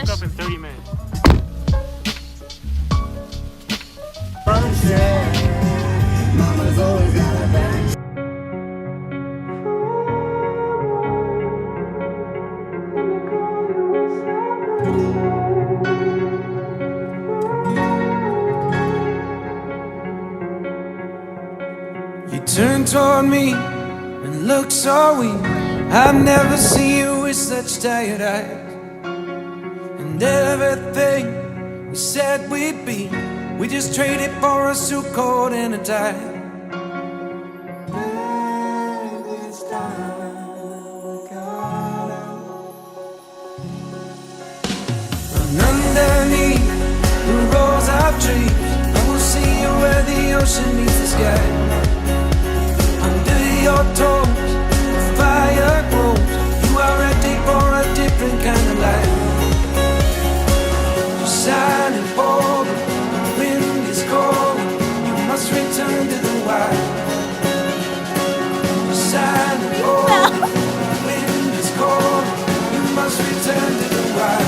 gosh. woke up in 30 minutes. Mama's always got a back. You turn toward me and look so weak. I've never seen you with such tired eyes. And everything we said we'd be, we just traded for a suit coat and a tie. And underneath the rows of trees, I will see you where the ocean meets the sky. Under your toes, the fire grows. You are ready for a different kind of life. You're shining forward, the wind is cold. You must return to the wild. You're shining forward, the wind is cold. You must return to the wild.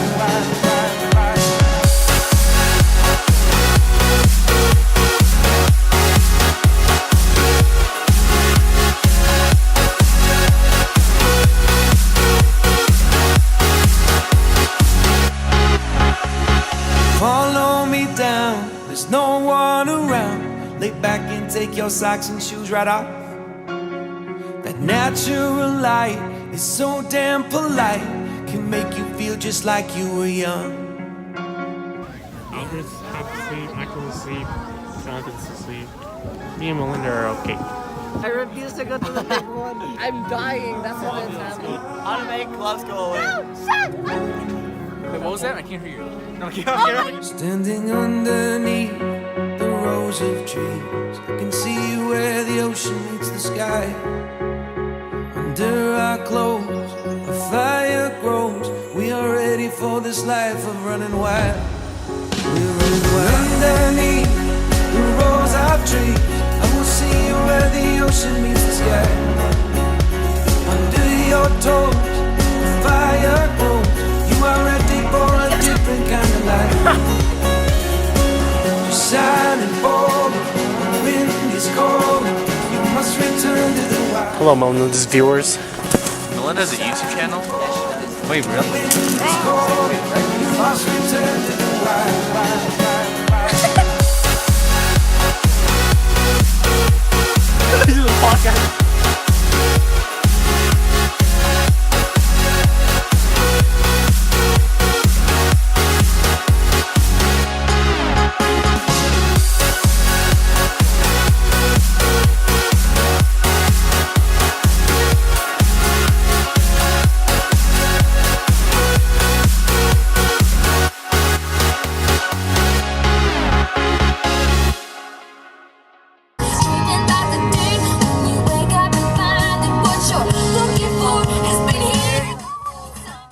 Follow me down, there's no one around. Lay back and take your socks and shoes right off. That natural light is so damn polite, can make you feel just like you were young. Albert's half asleep, Michael's asleep, Jonathan's asleep. Me and Melinda are okay. I refuse to go to the big one. I'm dying. That's what is happening. How to make gloves go away. Wait, what was that? I can't hear you. No, I can't. Standing underneath the rows of trees, I can see you where the ocean meets the sky. Under our clothes, a fire grows. We are ready for this life of running wild. We're running wild. Underneath the rows of trees, I will see you where the ocean meets the sky. Under your toes, the fire grows. You are ready for a different kind of life. You're shining forward, the wind is cold. You must return to the wild. Hello, Melinda's viewers. Melinda has a YouTube channel? Wait, really? You must return to the wild. This is a podcast.